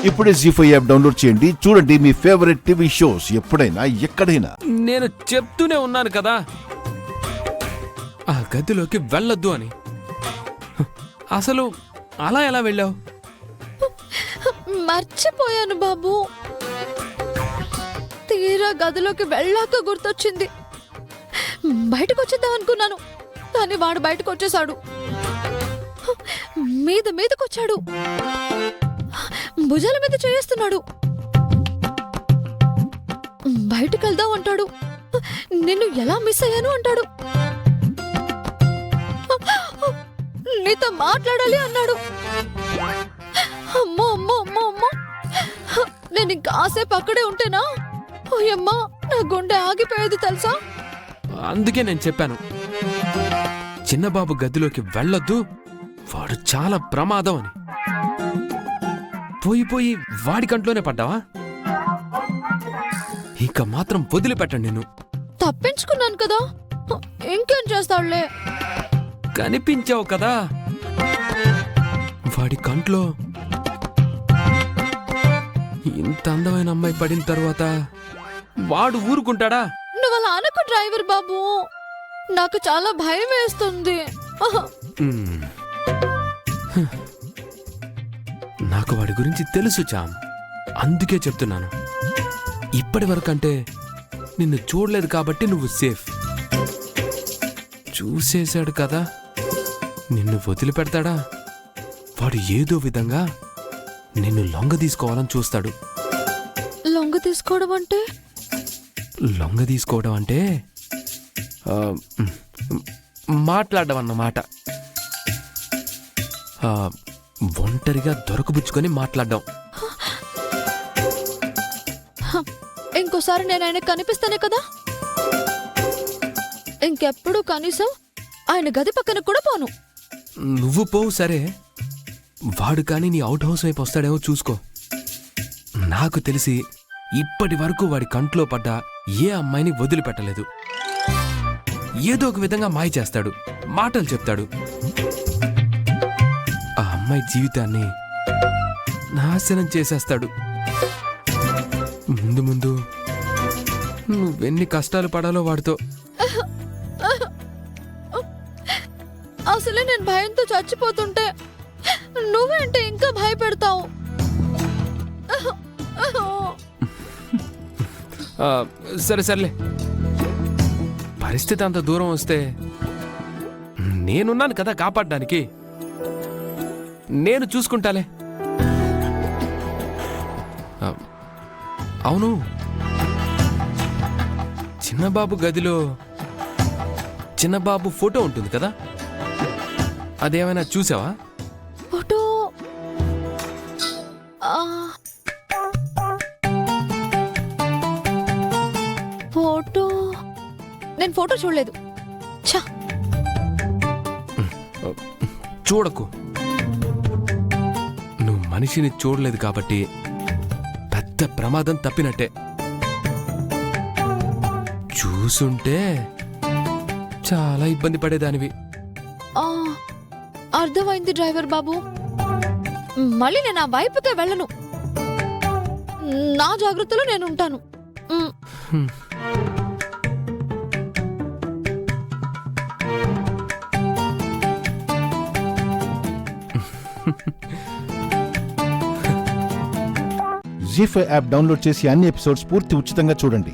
ఇప్పుడే జీ5 app download చేయండి. చూడండి మీ ఫేవరెట్ టీవీ షోస్ ఎప్పుడైనా ఎక్కడైనా. నేను చెప్తూనే ఉన్నాను కదా ఆ గదిలోకి వెళ్ళొద్దు అని. అసలు అలా ఎలా వెళ్ళావు? మర్చిపోయాను బాబు. తీరా గదిలోకి వెళ్ళాక గుర్తొచ్చింది. బయటకు వచ్చేద్దాం అనుకున్నాను, కానీ వాడు బయటకు వచ్చేసాడు. మీదకొచ్చాడు, భుజాల మీద చేస్తున్నాడు. బయటకు వెళ్దాం అంటాడు, నిన్ను ఎలా మిస్ అయ్యాను అంటాడు. నీతో మాట్లాడాలి అన్నాడు. అమ్మో అమ్మో అమ్మో అమ్మో, నేను ఇంకాసేపు అక్కడే ఉంటేనా అమ్మా నా గుండె ఆగిపోయేది తెలుసా. అందుకే నేను చెప్పాను చిన్నబాబు గదిలోకి వెళ్ళొద్దు, వాడు చాలా ప్రమాదం అని. పోయి వాడి కంట్లోనే పడ్డావా? ఇక మాత్రం వదిలిపెట్టండి. నేను తప్పించుకున్నాను కదా, ఇంకేం చేస్తాడులే. కనిపించావు కదా వాడి కంట్లో. ఇంత అందమైన అమ్మాయి పడిన తర్వాత వాడు ఊరుకుంటాడా? నువ్వు అలా అనుకో డ్రైవర్ బాబు, నాకు చాలా భయం వేస్తుంది. నాకు వాడి గురించి తెలుసు చామ్, అందుకే చెప్తున్నాను. ఇప్పటి వరకంటే నిన్ను చూడలేదు కాబట్టి నువ్వు సేఫ్. చూసేశాడు కదా, నిన్ను వదిలిపెడతాడా? వాడు ఏదో విధంగా నిన్ను లొంగ తీసుకోవాలని చూస్తాడు. లొంగ తీసుకోవడం అంటే? లొంగ తీసుకోవడం అంటే మాట్లాడడం అన్నమాట. ఒంటరిగా దొరకబుచ్చుకొని మాట్లాడడం. ఇంకోసారి నేను ఆయన కనిపిస్తానే కదా, ఇంకెప్పుడు కనీసం ఆయన గది పక్కన కూడా పోను. నువ్వు పోవు సరే, వాడు కానీ నీ అవుట్ హౌస్ వైపు వస్తాడేమో చూసుకో. నాకు తెలిసి ఇప్పటి వరకు వాడి కంట్లో పడ్డ ఏ అమ్మాయిని వదిలిపెట్టలేదు. ఏదో ఒక విధంగా మాయ చేస్తాడు, మాటలు చెప్తాడు. ఆ అమ్మాయి జీవితాన్ని నాశనం చేసేస్తాడు. ముందు ముందు నువ్వెన్ని కష్టాలు పడాలో వాడితో. అసలే నేను భయంతో చచ్చిపోతుంటే నువ్వేంటే ఇంకా భయపెడతావు. సరేలే, పరిస్థితి అంత దూరం వస్తే నేనున్నాను కదా కాపాడడానికి. నేను చూసుకుంటాలే. అవును, చిన్నబాబు గదిలో చిన్నబాబు ఫోటో ఉంటుంది కదా, అదేమైనా చూసావా? ఫోటో? ఫోటో నేను ఫోటో చూడలేదు. ఛా, చూడకు. నువ్వు మనిషిని చూడలేదు కాబట్టి పెద్ద ప్రమాదం తప్పినట్టే. చూసుంటే చాలా ఇబ్బంది పడేదానివి. అర్థమైంది డ్రైవర్ బాబు, మళ్ళీ నేను ఆ వైపుకే వెళ్ళను. నా జాగ్రత్తలో నేను ఉంటాను. జీ5 యాప్ డౌన్లోడ్ చేసి అన్ని ఎపిసోడ్స్ పూర్తి ఉచితంగా చూడండి.